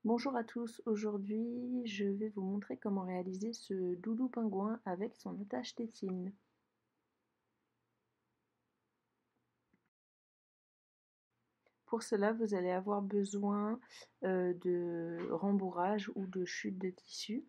Bonjour à tous, aujourd'hui je vais vous montrer comment réaliser ce doudou pingouin avec son attache tétine. Pour cela vous allez avoir besoin de rembourrage ou de chute de tissu,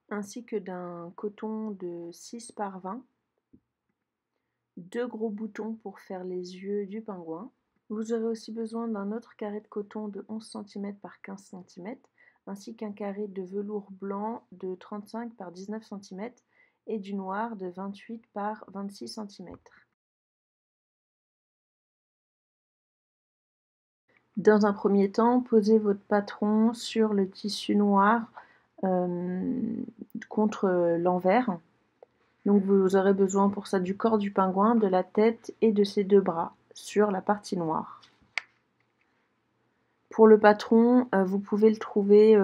ainsi que d'un coton de 6 par 20, deux gros boutons pour faire les yeux du pingouin. Vous aurez aussi besoin d'un autre carré de coton de 11 cm par 15 cm, ainsi qu'un carré de velours blanc de 35 par 19 cm et du noir de 28 par 26 cm. Dans un premier temps, posez votre patron sur le tissu noir contre l'envers. Donc vous aurez besoin pour ça du corps du pingouin, de la tête et de ses deux bras sur la partie noire. Pour le patron, vous pouvez le trouver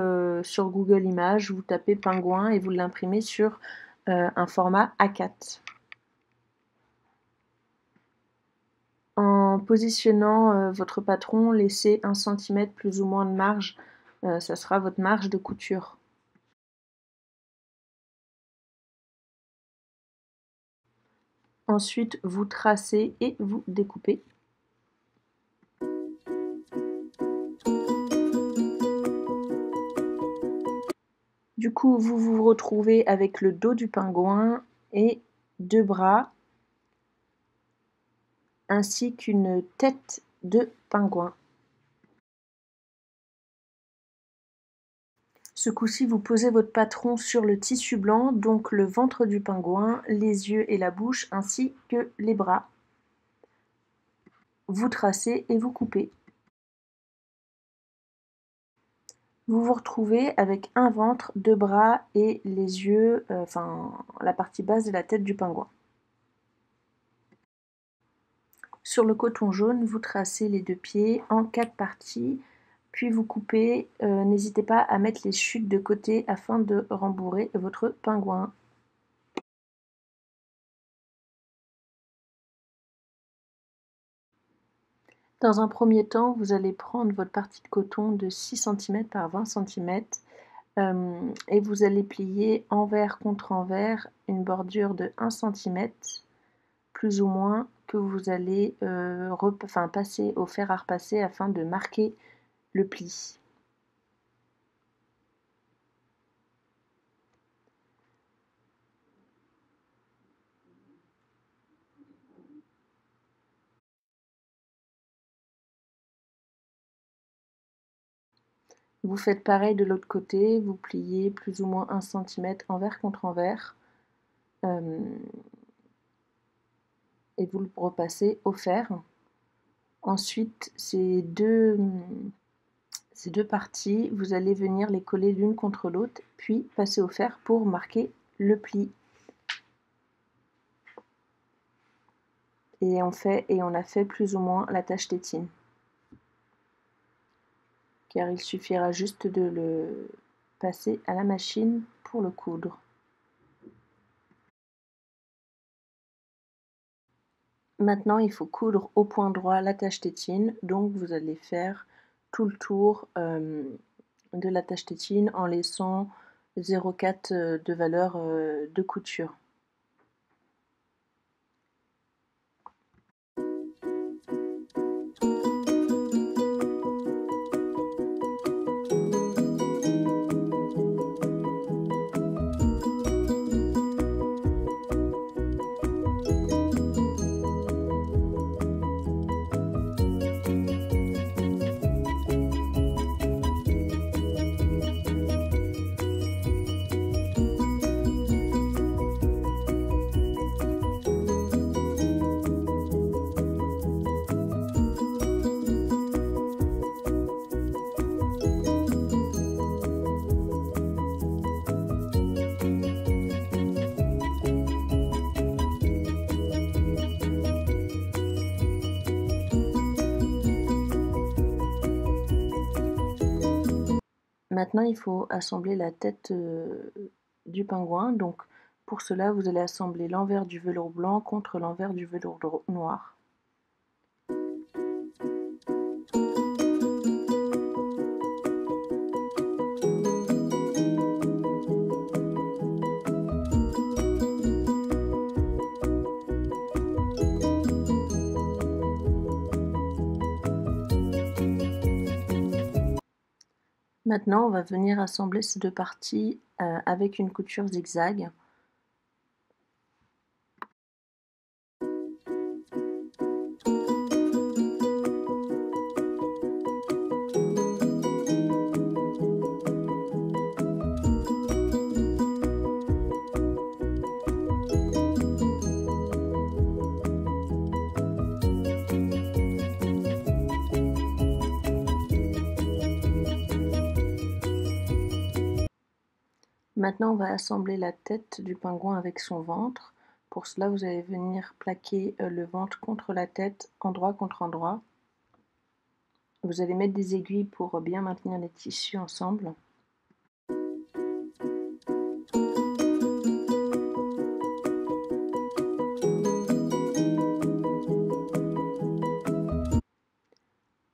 sur Google Images, vous tapez pingouin et vous l'imprimez sur un format A4. En positionnant votre patron, laissez 1 cm plus ou moins de marge, ça sera votre marge de couture. Ensuite, vous tracez et vous découpez. Du coup, vous vous retrouvez avec le dos du pingouin et deux bras, ainsi qu'une tête de pingouin. Ce coup-ci, vous posez votre patron sur le tissu blanc, donc le ventre du pingouin, les yeux et la bouche, ainsi que les bras. Vous tracez et vous coupez. Vous vous retrouvez avec un ventre, deux bras et les yeux, la partie basse de la tête du pingouin. Sur le coton jaune, vous tracez les deux pieds en 4 parties, puis vous coupez. N'hésitez pas à mettre les chutes de côté afin de rembourrer votre pingouin. Dans un premier temps, vous allez prendre votre partie de coton de 6 cm par 20 cm et vous allez plier envers contre envers une bordure de 1 cm, plus ou moins, que vous allez passer au fer à repasser afin de marquer le pli. Vous faites pareil de l'autre côté, vous pliez plus ou moins 1 cm envers contre envers et vous le repassez au fer. Ensuite, ces deux parties, vous allez venir les coller l'une contre l'autre, puis passer au fer pour marquer le pli. Et on a fait plus ou moins l'attache tétine. Car il suffira juste de le passer à la machine pour le coudre. Maintenant, il faut coudre au point droit l'attache tétine, donc vous allez faire tout le tour de l'attache tétine en laissant 0,4 de valeur de couture. Maintenant, il faut assembler la tête du pingouin. Donc, pour cela, vous allez assembler l'envers du velours blanc contre l'envers du velours noir. Maintenant, on va venir assembler ces deux parties avec une couture zigzag. Maintenant, on va assembler la tête du pingouin avec son ventre. Pour cela, vous allez venir plaquer le ventre contre la tête, endroit contre endroit. Vous allez mettre des aiguilles pour bien maintenir les tissus ensemble.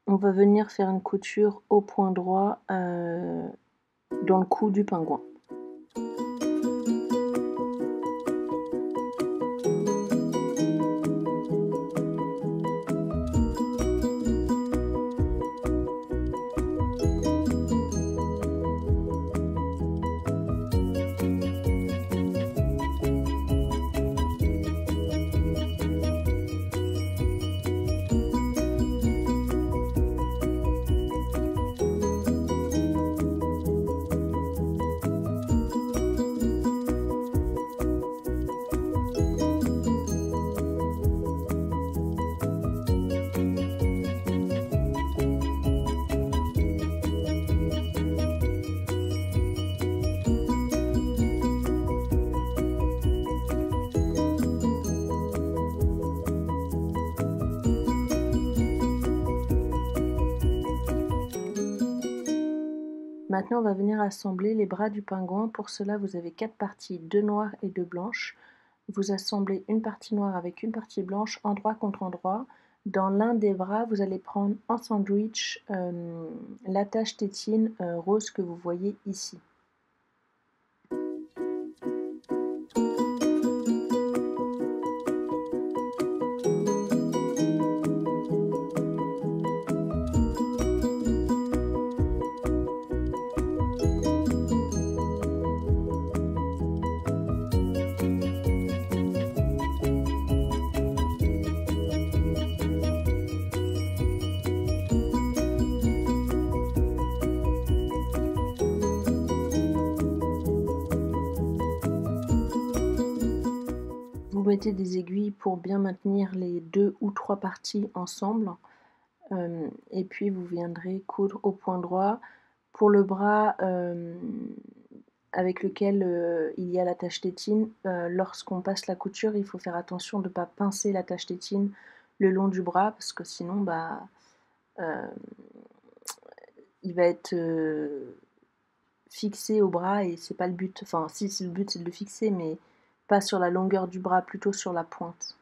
On va venir faire une couture au point droit dans le cou du pingouin. Maintenant, on va venir assembler les bras du pingouin. Pour cela, vous avez 4 parties, 2 noires et 2 blanches. Vous assemblez une partie noire avec une partie blanche, endroit contre endroit. Dans l'un des bras, vous allez prendre en sandwich l'attache tétine rose que vous voyez ici. Vous mettez des aiguilles pour bien maintenir les 2 ou 3 parties ensemble. Et puis vous viendrez coudre au point droit. Pour le bras avec lequel il y a l'attache tétine, lorsqu'on passe la couture, il faut faire attention de ne pas pincer l'attache tétine le long du bras, parce que sinon il va être fixé au bras et c'est pas le but. Enfin, si, le but c'est de le fixer, mais pas sur la longueur du bras, plutôt sur la pointe.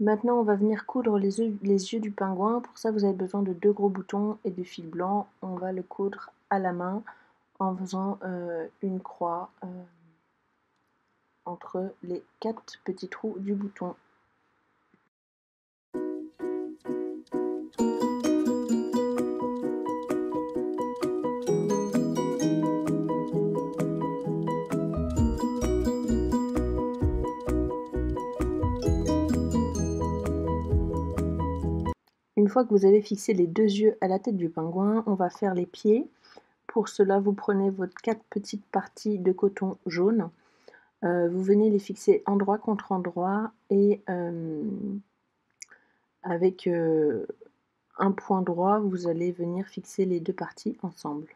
Maintenant, on va venir coudre les yeux du pingouin. Pour ça, vous avez besoin de 2 gros boutons et de fil blanc. On va le coudre à la main en faisant une croix entre les 4 petits trous du bouton. Une fois que vous avez fixé les 2 yeux à la tête du pingouin, on va faire les pieds. Pour cela, vous prenez vos 4 petites parties de coton jaune. Vous venez les fixer endroit contre endroit et avec un point droit, vous allez venir fixer les 2 parties ensemble.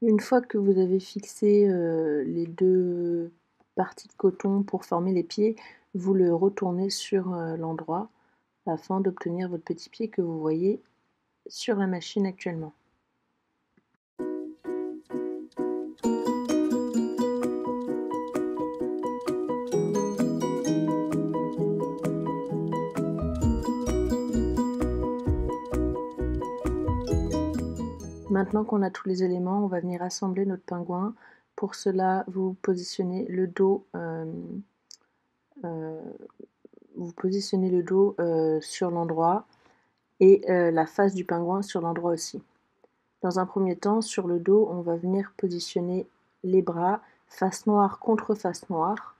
Une fois que vous avez fixé les 2 parties de coton pour former les pieds, vous le retournez sur l'endroit afin d'obtenir votre petit pied que vous voyez sur la machine actuellement. Maintenant qu'on a tous les éléments, on va venir assembler notre pingouin. Pour cela, vous positionnez le dos, sur l'endroit et la face du pingouin sur l'endroit aussi. Dans un premier temps, sur le dos, on va venir positionner les bras face noire contre face noire.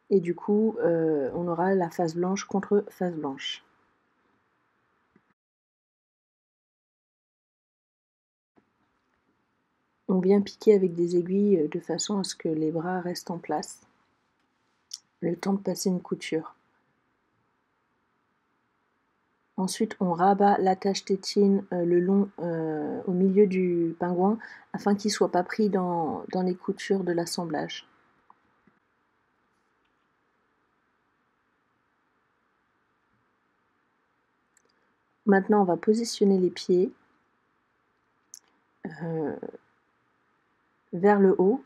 Et du coup, on aura la face blanche contre face blanche. On vient piquer avec des aiguilles de façon à ce que les bras restent en place, le temps de passer une couture. Ensuite, on rabat l'attache tétine le long au milieu du pingouin afin qu'il ne soit pas pris dans les coutures de l'assemblage. Maintenant, on va positionner les pieds vers le haut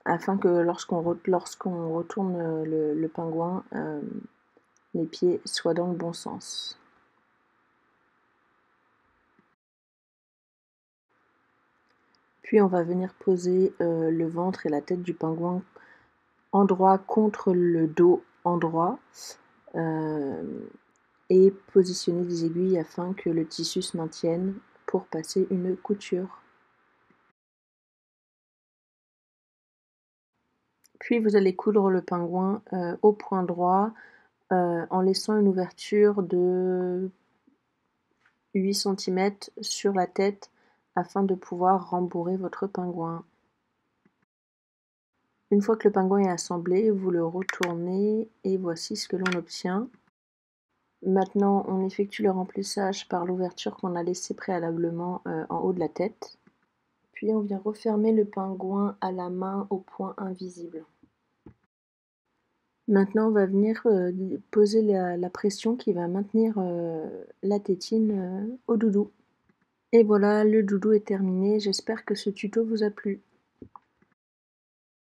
afin que lorsqu'on retourne le pingouin, les pieds soient dans le bon sens. Puis on va venir poser le ventre et la tête du pingouin endroit contre le dos endroit et positionner des aiguilles afin que le tissu se maintienne pour passer une couture. Puis vous allez coudre le pingouin au point droit en laissant une ouverture de 8 cm sur la tête afin de pouvoir rembourrer votre pingouin. Une fois que le pingouin est assemblé, vous le retournez et voici ce que l'on obtient. Maintenant, on effectue le remplissage par l'ouverture qu'on a laissée préalablement en haut de la tête. Puis on vient refermer le pingouin à la main au point invisible. Maintenant, on va venir poser la pression qui va maintenir la tétine au doudou. Et voilà, le doudou est terminé. J'espère que ce tuto vous a plu.